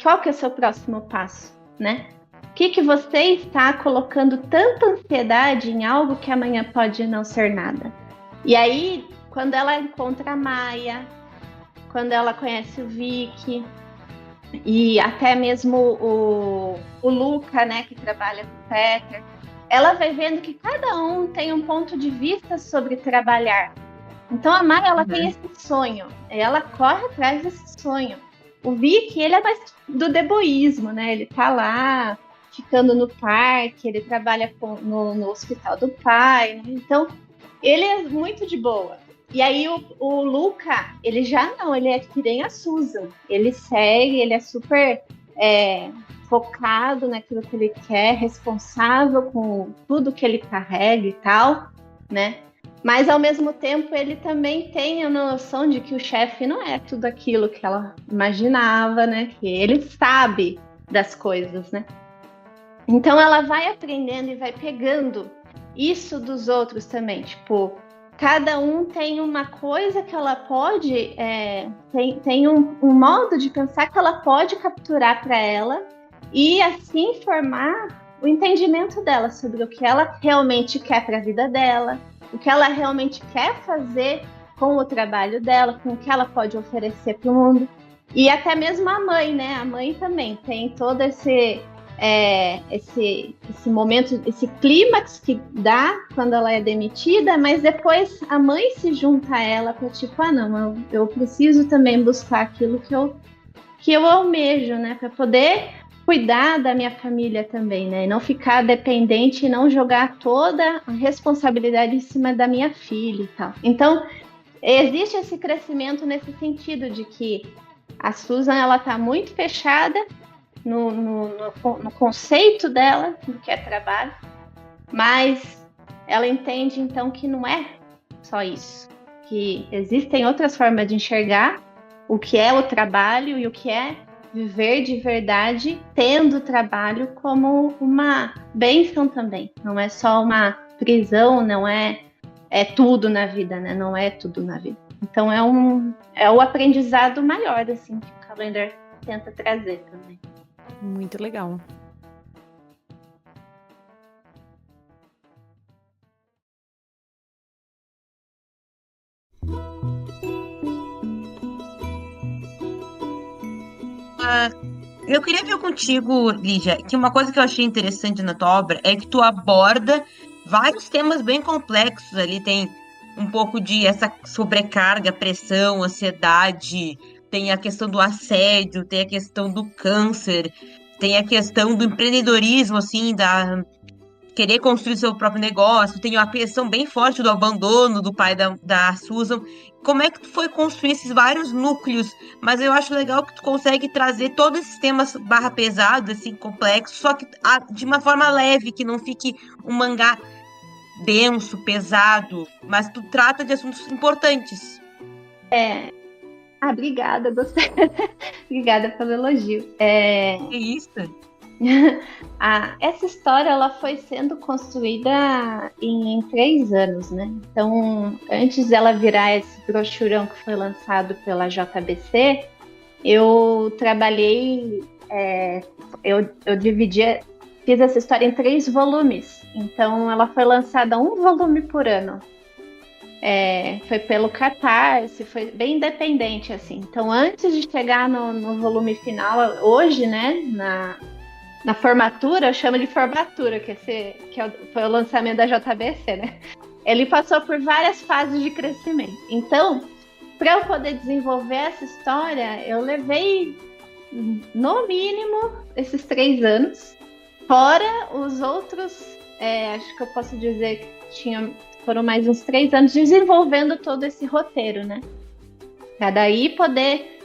Qual que é o seu próximo passo, né? O que você está colocando tanta ansiedade em algo que amanhã pode não ser nada? E aí, quando ela encontra a Maia, quando ela conhece o Vicky, e até mesmo o Luca, né, que trabalha com o Peter, ela vai vendo que cada um tem um ponto de vista sobre trabalhar. Então a Maia, ela tem esse sonho, ela corre atrás desse sonho. O Vicky, ele é mais do deboísmo, né? Ele tá lá, ficando no parque, ele trabalha no hospital do pai, né? Então ele é muito de boa. E aí o Luca, ele já não, ele é que nem a Susan. Ele segue, ele é super focado naquilo que ele quer, responsável com tudo que ele carrega e tal, né? Mas, ao mesmo tempo, ele também tem a noção de que o chefe não é tudo aquilo que ela imaginava, né? Que ele sabe das coisas, né? Então, ela vai aprendendo e vai pegando isso dos outros também. Tipo, cada um tem uma coisa que ela pode... tem um modo de pensar que ela pode capturar para ela e, assim, formar o entendimento dela sobre o que ela realmente quer para a vida dela, o que ela realmente quer fazer com o trabalho dela, com o que ela pode oferecer para o mundo. E até mesmo a mãe, né? A mãe também tem todo esse esse momento, esse clímax que dá quando ela é demitida, mas depois a mãe se junta a ela para tipo, não, eu preciso também buscar aquilo que eu almejo, né, para poder cuidar da minha família também, né, e não ficar dependente e não jogar toda a responsabilidade em cima da minha filha e tal. Então, existe esse crescimento nesse sentido de que a Susan, ela tá muito fechada no conceito dela do que é trabalho, mas ela entende então que não é só isso, que existem outras formas de enxergar o que é o trabalho e o que é viver de verdade, tendo o trabalho como uma bênção também. Não é só uma prisão, não é tudo na vida, né? Não é tudo na vida. Então é o aprendizado maior assim que o Calendar tenta trazer também. Muito legal. Eu queria ver contigo, Lígia, que uma coisa que eu achei interessante na tua obra é que tu aborda vários temas bem complexos ali. Tem um pouco de essa sobrecarga, pressão, ansiedade, tem a questão do assédio, tem a questão do câncer, tem a questão do empreendedorismo, assim, querer construir seu próprio negócio, tem uma questão bem forte do abandono do pai da Susan. Como é que tu foi construir esses vários núcleos? Mas eu acho legal que tu consegue trazer todos esses temas barra pesados, assim, complexos, só que de uma forma leve, que não fique um mangá denso, pesado, mas tu trata de assuntos importantes. Obrigada, gostei. Obrigada pelo elogio. Que isso? Essa história ela foi sendo construída em 3 anos, né? Então, antes dela virar esse brochurão que foi lançado pela JBC, eu trabalhei, eu fiz essa história em 3 volumes. Então, ela foi lançada 1 volume por ano. Foi pelo Catarse, foi bem independente, assim. Então, antes de chegar no volume final, hoje, né, na formatura, eu chamo de formatura, foi o lançamento da JBC, né? Ele passou por várias fases de crescimento. Então, para eu poder desenvolver essa história, eu levei, no mínimo, esses 3 anos. Fora os outros, acho que eu posso dizer que foram mais uns 3 anos desenvolvendo todo esse roteiro, né? Para daí poder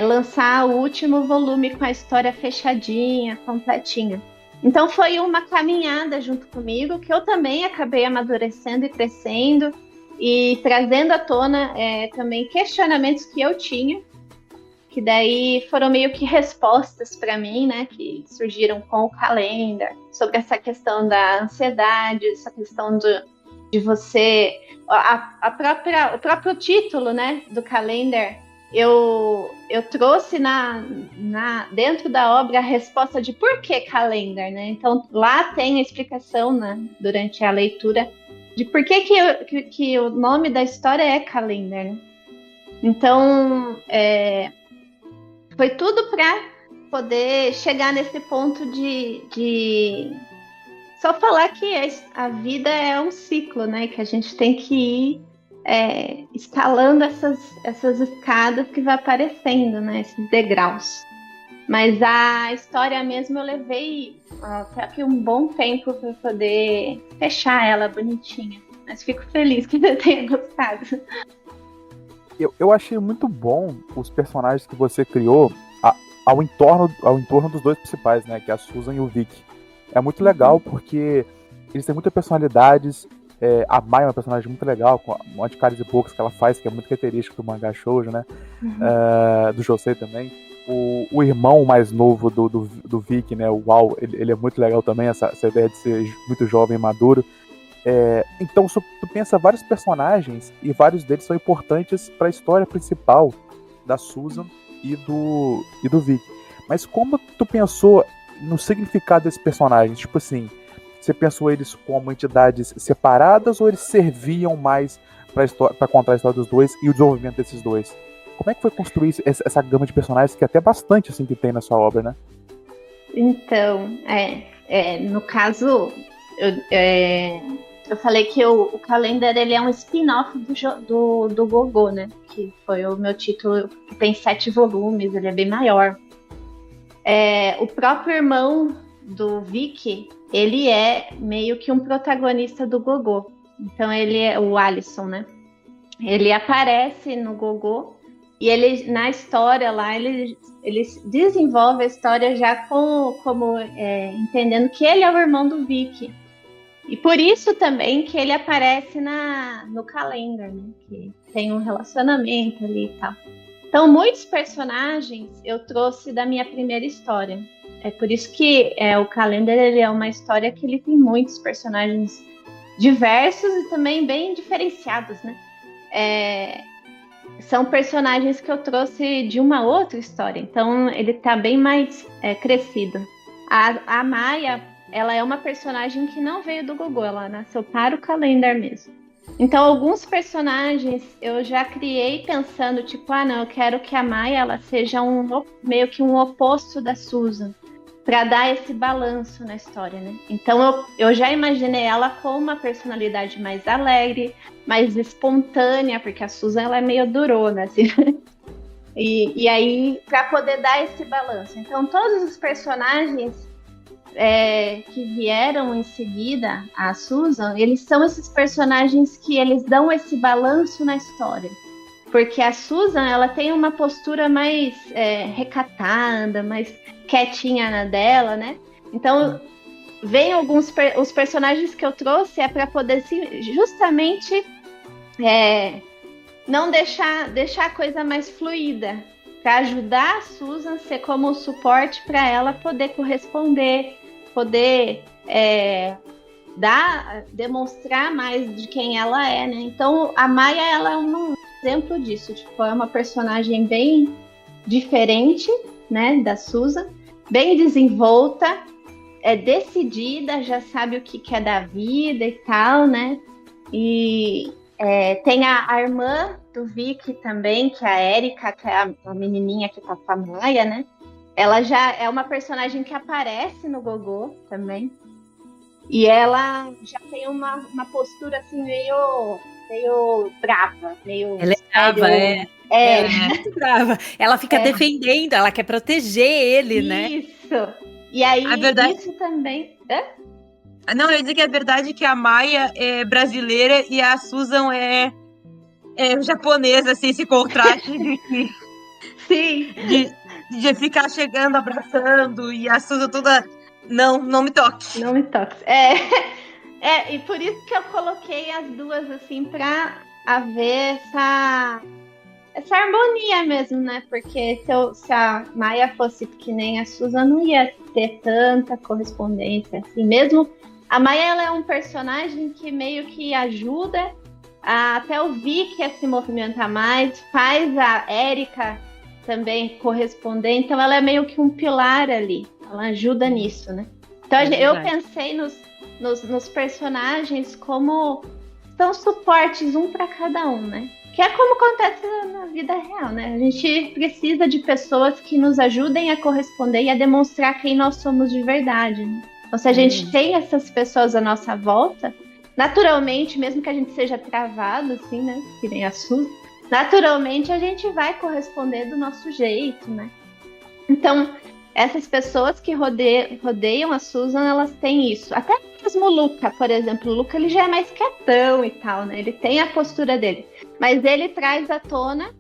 lançar o último volume com a história fechadinha, completinha. Então foi uma caminhada junto comigo, que eu também acabei amadurecendo e crescendo, e trazendo à tona também questionamentos que eu tinha, que daí foram meio que respostas para mim, né, que surgiram com o Calendar, sobre essa questão da ansiedade, essa questão de você... o próprio título, né, do Calendar, eu trouxe dentro da obra a resposta de por que Calendar, né? Então lá tem a explicação, né, durante a leitura de por que o nome da história é Calendar, né? Então foi tudo para poder chegar nesse ponto de só falar que a vida é um ciclo, né? Que a gente tem que ir escalando essas escadas que vai aparecendo, né? Esses degraus. Mas a história mesmo eu levei até que um bom tempo para poder fechar ela bonitinha. Mas fico feliz que você tenha gostado. Eu achei muito bom os personagens que você criou ao entorno dos 2 principais, né? Que é a Susan e o Vic. É muito legal porque eles têm muitas personalidades. A Mai é uma personagem muito legal, com um monte de caras e bocas que ela faz, que é muito característico do mangá shoujo, né? Do Josei também. O irmão mais novo do Vic, né? O Wal, ele é muito legal também, essa ideia de ser muito jovem e maduro. Então, tu pensa vários personagens e vários deles são importantes para a história principal da Susan e do Vic. Mas como tu pensou no significado desses personagens? Tipo assim, você pensou eles como entidades separadas ou eles serviam mais para contar a história dos 2 e o desenvolvimento desses 2? Como é que foi construir essa gama de personagens que é até bastante assim que tem na sua obra, né? Então, no caso, eu falei que o Calendar ele é um spin-off do Gogô, né? Que foi o meu título, que tem 7 volumes, ele é bem maior. O próprio irmão do Vic, ele é meio que um protagonista do Gogô. Então ele é o Alisson, né? Ele aparece no Gogô e ele, na história lá, ele desenvolve a história já como entendendo que ele é o irmão do Vic. E por isso também que ele aparece no Calendar, né? Que tem um relacionamento ali e tal. Então, muitos personagens eu trouxe da minha primeira história. É por isso que o Calendar ele é uma história que ele tem muitos personagens diversos e também bem diferenciados, né? São personagens que eu trouxe de uma outra história. Então, ele tá bem mais crescido. A Maia, ela é uma personagem que não veio do Gogô, ela nasceu para o Calendar mesmo. Então, alguns personagens eu já criei pensando, tipo, não, eu quero que a Maia ela seja meio que um oposto da Susan, para dar esse balanço na história, né? Então, eu já imaginei ela com uma personalidade mais alegre, mais espontânea, porque a Susan ela é meio durona, assim. E aí, para poder dar esse balanço. Então, todos os personagens que vieram em seguida a Susan, eles são esses personagens que eles dão esse balanço na história. Porque a Susan, ela tem uma postura mais recatada, mais quietinha na dela, né? Então, vem os personagens que eu trouxe para poder justamente não deixar a coisa mais fluida, para ajudar a Susan a ser como suporte para ela poder corresponder, poder demonstrar mais de quem ela é, né? Então, a Maia, ela é um exemplo disso, tipo, é uma personagem bem diferente, né, da Susan, bem desenvolta, decidida, já sabe o que quer da vida e tal, né? E tem a irmã do Vic também, que é a Erika, que é a menininha que tá com a Maia, né? Ela já é uma personagem que aparece no Gogô também. E ela já tem uma postura assim meio brava, meio. Ela é brava, Ela é muito brava. Ela fica defendendo, ela quer proteger ele, né? Isso. E aí, isso também. Não, eu ia dizer que a verdade é que a Maia é brasileira e a Susan é japonesa, assim, esse contraste Sim. de ficar chegando, abraçando, e a Susan toda. Não me toque. Não me toque. E por isso que eu coloquei as duas, assim, pra haver essa harmonia mesmo, né? Porque se a Maia fosse que nem a Susan, não ia ter tanta correspondência, assim. Mesmo a Maia, ela é um personagem que meio que ajuda até o Vic a se movimentar mais, faz a Erika também corresponder, então ela é meio que um pilar ali, ela ajuda nisso, né? Então eu pensei nos personagens como são suportes um para cada um, né? Que é como acontece na vida real, né? A gente precisa de pessoas que nos ajudem a corresponder e a demonstrar quem nós somos de verdade, né? Então, se a gente tem essas pessoas à nossa volta, naturalmente, mesmo que a gente seja travado, assim, né? Que nem a Susan, naturalmente a gente vai corresponder do nosso jeito, né? Então, essas pessoas que rodeiam a Susan, elas têm isso. Até mesmo o Luca, por exemplo. O Luca, ele já é mais quietão e tal, né? Ele tem a postura dele. Mas ele traz à tona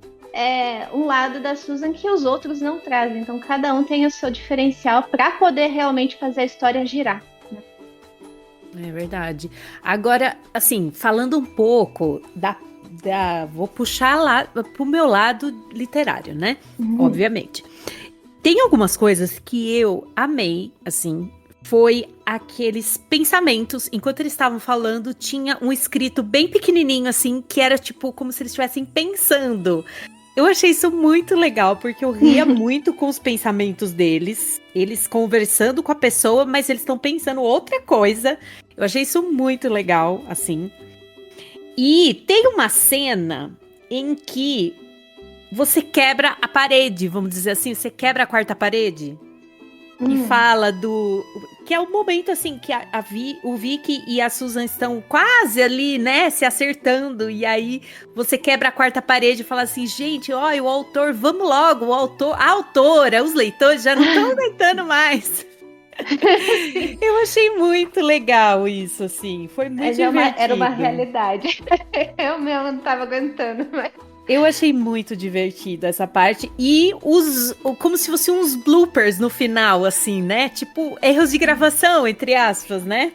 um lado da Susan que os outros não trazem. Então, cada um tem o seu diferencial para poder realmente fazer a história girar. É verdade. Agora, assim, falando um pouco vou puxar lá pro meu lado literário, né? Obviamente. Tem algumas coisas que eu amei, assim, foi aqueles pensamentos, enquanto eles estavam falando, tinha um escrito bem pequenininho, assim, que era tipo como se eles estivessem pensando. Eu achei isso muito legal, porque eu ria muito com os pensamentos deles, eles conversando com a pessoa, mas eles estão pensando outra coisa. Eu achei isso muito legal, assim. E tem uma cena em que você quebra a parede, vamos dizer assim, você quebra a quarta parede. que fala do... Que é o momento, assim, que o Vic e a Susan estão quase ali, né, se acertando. E aí você quebra a quarta parede e fala assim, gente, ó, o autor, vamos logo, a autora, os leitores já não estão aguentando mais. Eu achei muito legal isso, assim, foi muito divertido. Era uma realidade. Eu mesmo não tava aguentando, mas... Eu achei muito divertido essa parte. E como se fossem uns bloopers no final, assim, né? Tipo, erros de gravação, entre aspas, né?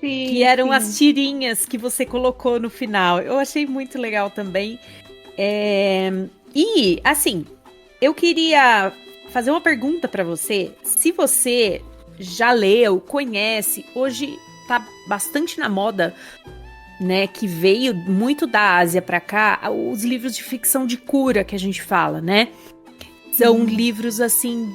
Sim, que eram sim. as tirinhas que você colocou no final. Eu achei muito legal também. E, assim, eu queria fazer uma pergunta pra você. Se você já leu, conhece, hoje tá bastante na moda, né, que veio muito da Ásia pra cá, os livros de ficção de cura que a gente fala, né? São livros, assim,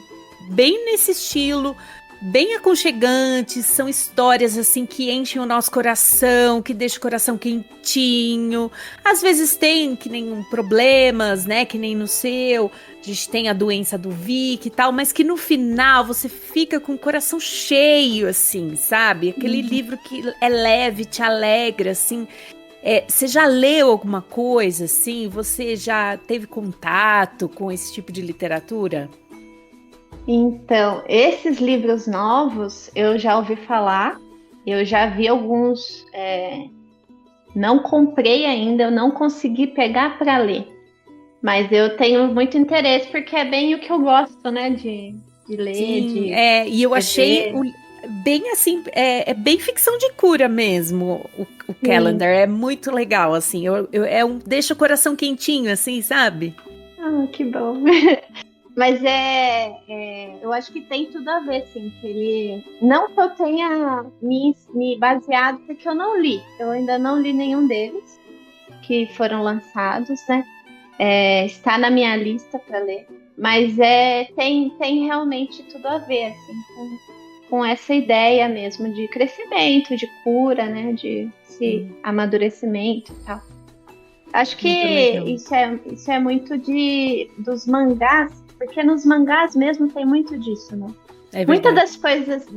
bem nesse estilo, bem aconchegantes, são histórias, assim, que enchem o nosso coração, que deixam o coração quentinho. Às vezes tem, que nem problemas, né, que nem no seu, a gente tem a doença do Vic e tal, mas que no final você fica com o coração cheio, assim, sabe? Aquele livro que é leve, te alegra, assim. Você já leu alguma coisa, assim? Você já teve contato com esse tipo de literatura? Então, esses livros novos eu já ouvi falar, eu já vi alguns, não comprei ainda, eu não consegui pegar para ler, mas eu tenho muito interesse porque é bem o que eu gosto, né, de ler. Sim, e eu achei bem assim, bem ficção de cura mesmo, o Calendar, é muito legal, assim, deixa o coração quentinho, assim, sabe? Ah, que bom. Mas eu acho que tem tudo a ver, sim, que ele... Não que eu tenha me baseado, porque eu não li. Eu ainda não li nenhum deles que foram lançados, né? Está na minha lista para ler. Mas tem realmente tudo a ver, assim, com essa ideia mesmo de crescimento, de cura, né? De amadurecimento e tal. Acho que isso é muito dos mangás, porque nos mangás mesmo tem muito disso, né? Muitas das coisas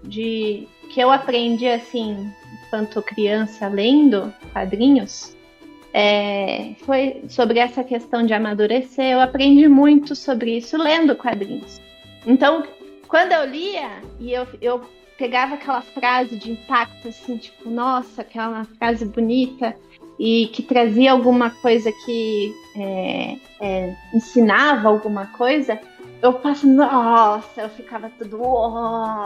que eu aprendi, assim, enquanto criança, lendo quadrinhos, foi sobre essa questão de amadurecer. Eu aprendi muito sobre isso lendo quadrinhos. Então, quando eu lia, e eu pegava aquela frase de impacto, assim, tipo, nossa, aquela frase bonita, e que trazia alguma coisa que ensinava alguma coisa, eu passo, nossa, eu ficava tudo,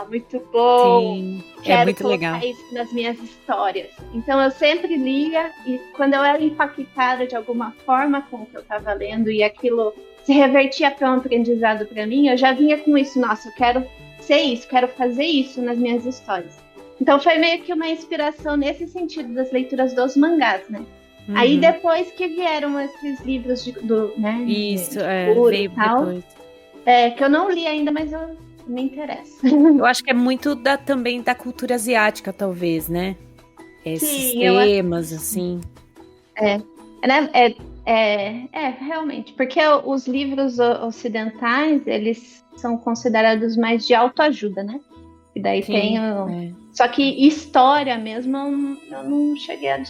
muito bom. Sim, quero muito colocar legal. isso nas minhas histórias. Então eu sempre lia, e quando eu era impactada de alguma forma com o que eu estava lendo, e aquilo se revertia para um aprendizado para mim, eu já vinha com isso, nossa, eu quero ser isso, quero fazer isso nas minhas histórias. Então foi meio que uma inspiração nesse sentido das leituras dos mangás, né? Aí depois que vieram esses livros né? Isso, veio e tal, depois. Que eu não li ainda, mas eu me interesso. Eu acho que é muito também da cultura asiática, talvez, né? Esses temas, assim. Realmente. Porque os livros ocidentais, eles são considerados mais de autoajuda, né? E daí tem Só que história mesmo, eu não cheguei a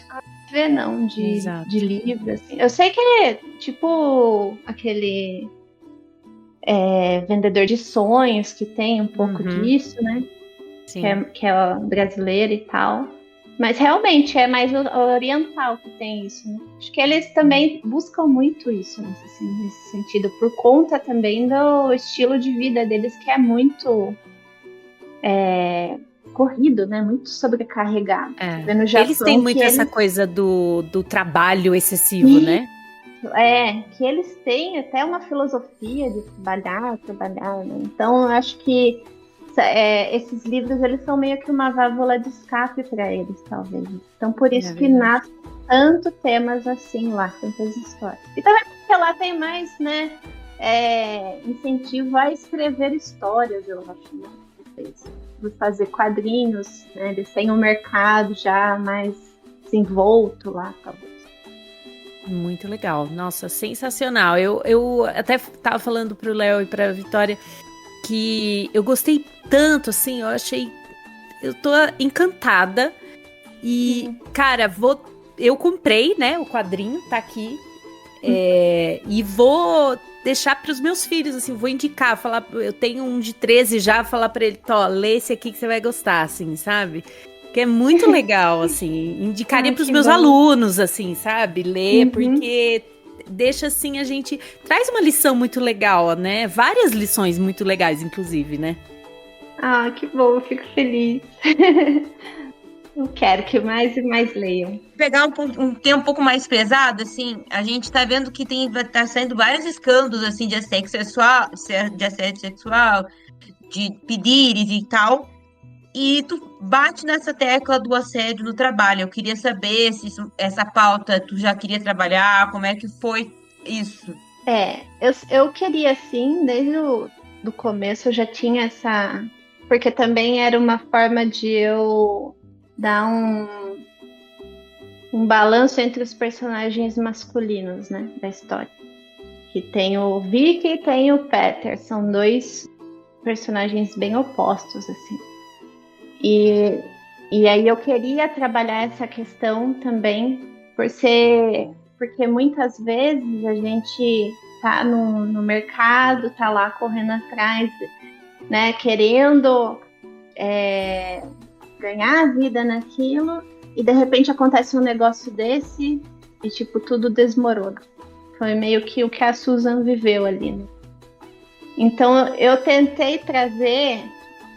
ver, não, de livro, assim. Eu sei que é tipo aquele Vendedor de Sonhos, que tem um pouco disso, né? Sim. Que é brasileiro e tal. Mas realmente é mais o oriental que tem isso, né? Acho que eles também buscam muito isso nesse sentido, por conta também do estilo de vida deles, que é muito corrido, né? Muito sobrecarregado. No Japão, eles têm muito essa coisa do trabalho excessivo, né? Que eles têm até uma filosofia de trabalhar, né? Então, eu acho que esses livros, eles são meio que uma válvula de escape para eles, talvez. Então, por isso que nascem tanto temas assim lá, tantas histórias. E também porque lá tem mais, né, incentivo a escrever histórias, eu acho, né? De fazer quadrinhos, né? Eles têm um mercado já mais desenvolto lá, talvez. Muito legal. Nossa, sensacional. Eu até estava falando pro Léo e pra Vitória que eu gostei tanto, assim, eu tô encantada. E, cara, eu comprei, né, o quadrinho, tá aqui. E vou deixar pros meus filhos, assim, vou indicar, falar, eu tenho um de 13 já, falar pra ele, lê esse aqui que você vai gostar, assim, sabe? Que é muito legal, assim, indicaria pros meus alunos, assim, sabe? Ler, porque deixa, assim, traz uma lição muito legal, né? Várias lições muito legais, inclusive, né? Ah, que bom, eu fico feliz. Eu quero que mais e mais leiam. Pegar um tema um pouco mais pesado, assim, a gente tá vendo que tá saindo vários escândalos, assim, de assédio sexual, de pedires e tal, e tu bate nessa tecla do assédio no trabalho. Eu queria saber se essa pauta tu já queria trabalhar, como é que foi isso? Eu queria sim, desde o do começo eu já tinha essa... Porque também era uma forma de eu dar um balanço entre os personagens masculinos, né, da história. Que tem o Vic e tem o Peter, são dois personagens bem opostos, assim. E aí eu queria trabalhar essa questão também, porque muitas vezes a gente tá no mercado, tá lá correndo atrás, né, querendo ganhar a vida naquilo, e de repente acontece um negócio desse e tipo tudo desmorona. Foi meio que o que a Susan viveu ali, né? Então eu tentei trazer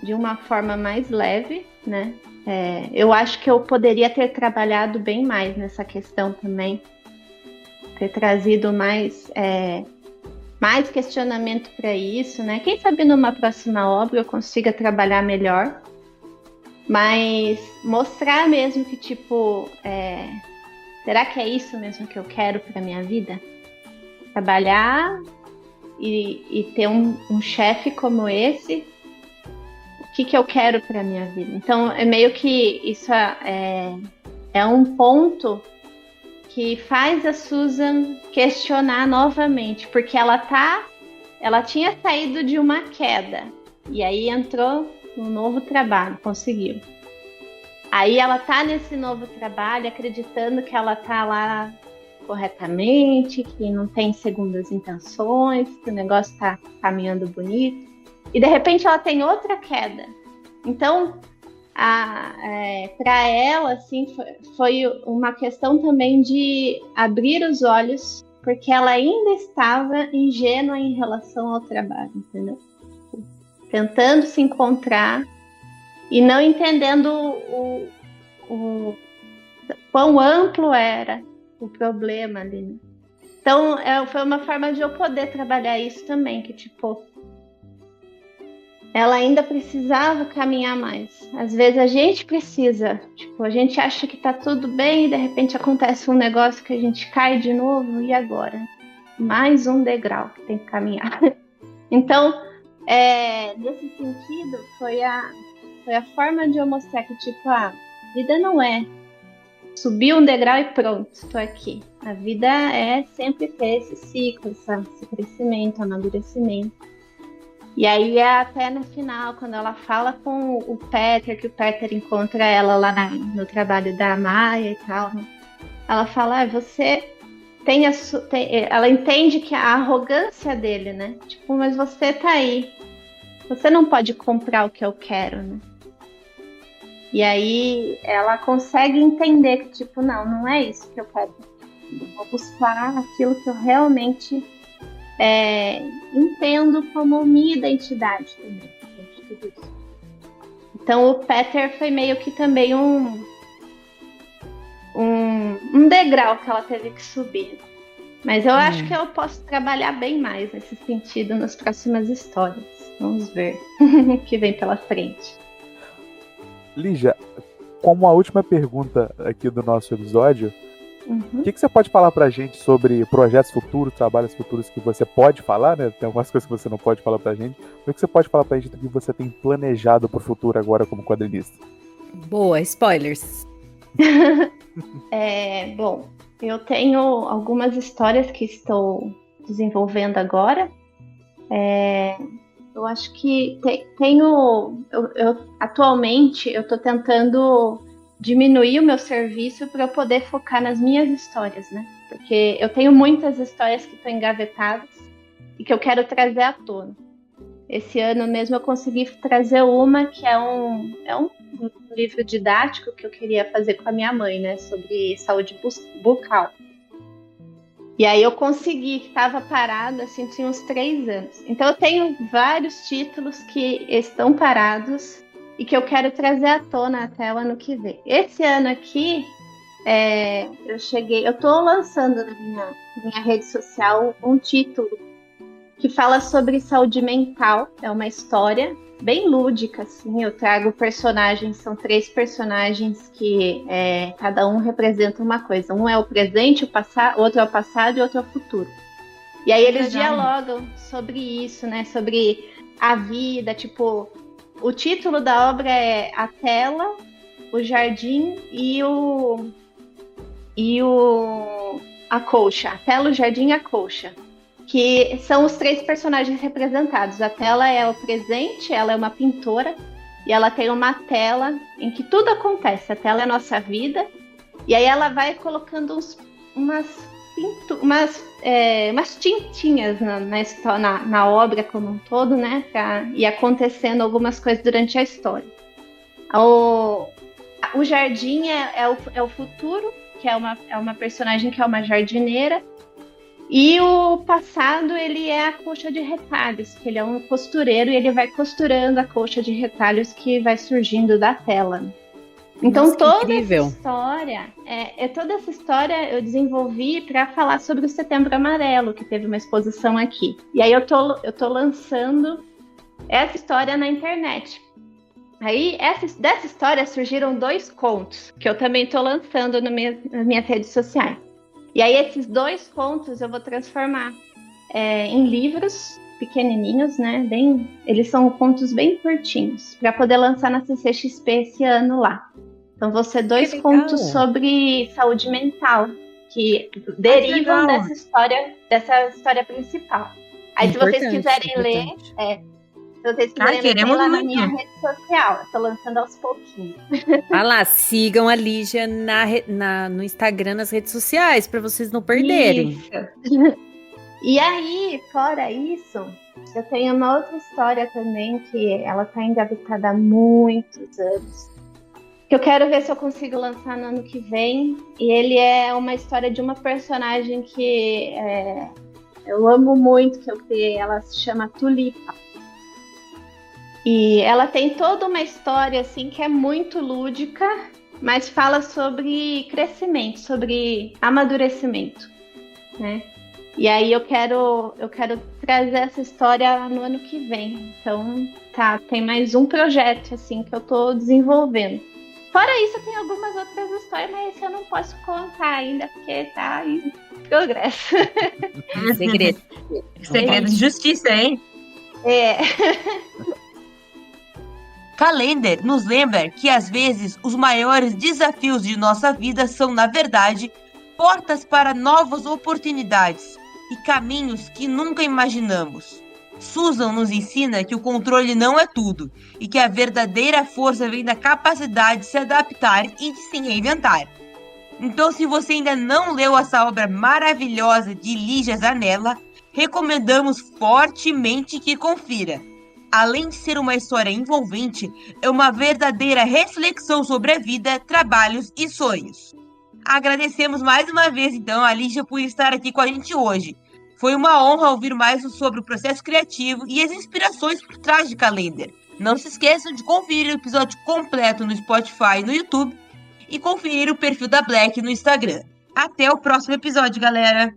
de uma forma mais leve, né? Eu acho que eu poderia ter trabalhado bem mais nessa questão também, ter trazido mais questionamento para isso, né? Quem sabe numa próxima obra eu consiga trabalhar melhor, mas mostrar mesmo que, tipo, será que é isso mesmo que eu quero para minha vida? Trabalhar e ter um chefe como esse, o que eu quero para minha vida? Então, é meio que isso é um ponto que faz a Susan questionar novamente, porque ela tinha saído de uma queda e aí entrou num novo trabalho, conseguiu. Aí ela tá nesse novo trabalho acreditando que ela tá lá corretamente, que não tem segundas intenções, que o negócio tá caminhando bonito, e de repente ela tem outra queda. Então, para ela, assim, foi uma questão também de abrir os olhos, porque ela ainda estava ingênua em relação ao trabalho, entendeu? Tentando se encontrar e não entendendo o quão amplo era o problema ali, né? Então, foi uma forma de eu poder trabalhar isso também, que, tipo, ela ainda precisava caminhar mais. Às vezes a gente precisa, tipo, a gente acha que tá tudo bem e de repente acontece um negócio que a gente cai de novo, e agora? Mais um degrau que tem que caminhar. Então, nesse sentido, foi a forma de eu mostrar que, tipo, a vida não é subir um degrau e pronto, estou aqui. A vida é sempre ter esse ciclo, esse crescimento, amadurecimento. E aí até no final, quando ela fala com o Peter, que o Peter encontra ela lá no trabalho da Maia e tal, né? Ela fala, você tem ela entende que a arrogância dele, né? Tipo, mas você tá aí. Você não pode comprar o que eu quero, né? E aí ela consegue entender que, tipo, não é isso que eu quero. Eu vou buscar aquilo que eu realmente entendo como minha identidade também. Tudo isso. Então o Peter foi meio que também um degrau que ela teve que subir. Mas eu acho que eu posso trabalhar bem mais nesse sentido nas próximas histórias. Vamos ver o que vem pela frente. Lígia, como a última pergunta aqui do nosso episódio, o que você pode falar pra gente sobre projetos futuros, trabalhos futuros que você pode falar, né? Tem algumas coisas que você não pode falar pra gente. O que você pode falar pra gente do que você tem planejado pro futuro agora como quadrinista? Boa, spoilers. Bom, eu tenho algumas histórias que estou desenvolvendo agora. Eu acho que atualmente eu tô tentando diminuir o meu serviço para eu poder focar nas minhas histórias, né? Porque eu tenho muitas histórias que estão engavetadas e que eu quero trazer à tona. Esse ano mesmo eu consegui trazer uma que é um livro didático que eu queria fazer com a minha mãe, né? Sobre saúde bucal. E aí eu consegui, que estava parada, assim, tinha uns 3 anos. Então eu tenho vários títulos que estão parados e que eu quero trazer à tona até o ano que vem. Esse ano aqui, eu tô lançando na minha rede social um título que fala sobre saúde mental. É uma história bem lúdica, assim. Eu trago personagens, são 3 personagens que cada um representa uma coisa. Um é o presente, outro é o passado e outro é o futuro. E aí eles dialogam sobre isso, né? Sobre a vida, tipo, o título da obra é A Tela, o Jardim e a Colcha. A Tela, o Jardim e a Colcha. Que são os 3 personagens representados. A Tela é o presente, ela é uma pintora, e ela tem uma tela em que tudo acontece. A tela é a nossa vida, e aí ela vai colocando umas tintinhas na obra como um todo, né? E acontecendo algumas coisas durante a história. O Jardim é o futuro, que é uma personagem que é uma jardineira. E o passado, ele é a colcha de retalhos, que ele é um costureiro e ele vai costurando a colcha de retalhos que vai surgindo da tela. Então, Nossa, toda essa história eu desenvolvi para falar sobre o Setembro Amarelo, que teve uma exposição aqui. E aí eu tô lançando essa história na internet. Aí, dessa história surgiram 2 contos, que eu também tô lançando nas minhas redes sociais. E aí esses 2 contos eu vou transformar em livros pequenininhos, né? Eles são contos bem curtinhos, para poder lançar na CCXP esse ano lá. Então vão ser 2 contos sobre saúde mental, que derivam dessa história principal. Aí se vocês quiserem ler, ler lá na minha rede social. Eu tô lançando aos pouquinhos. Vai lá, sigam a Lígia no Instagram, nas redes sociais, para vocês não perderem. Isso. E aí, fora isso, eu tenho uma outra história também, que ela tá engavetada há muitos anos. Que eu quero ver se eu consigo lançar no ano que vem. E ele é uma história de uma personagem que eu amo muito, que eu criei. Ela se chama Tulipa. E ela tem toda uma história assim que é muito lúdica, mas fala sobre crescimento, sobre amadurecimento, né? E aí eu quero trazer essa história no ano que vem. Então, tem mais um projeto assim que eu tô desenvolvendo. Fora isso, tem algumas outras histórias, mas esse eu não posso contar ainda, porque tá em progresso. Segredo de justiça, hein? Calendar nos lembra que, às vezes, os maiores desafios de nossa vida são, na verdade, portas para novas oportunidades e caminhos que nunca imaginamos. Susan nos ensina que o controle não é tudo e que a verdadeira força vem da capacidade de se adaptar e de se reinventar. Então, se você ainda não leu essa obra maravilhosa de Lígia Zanella, recomendamos fortemente que confira. Além de ser uma história envolvente, é uma verdadeira reflexão sobre a vida, trabalhos e sonhos. Agradecemos mais uma vez, então, a Lígia por estar aqui com a gente hoje. Foi uma honra ouvir mais sobre o processo criativo e as inspirações por trás de Calendar. Não se esqueçam de conferir o episódio completo no Spotify e no YouTube e conferir o perfil da Black no Instagram. Até o próximo episódio, galera!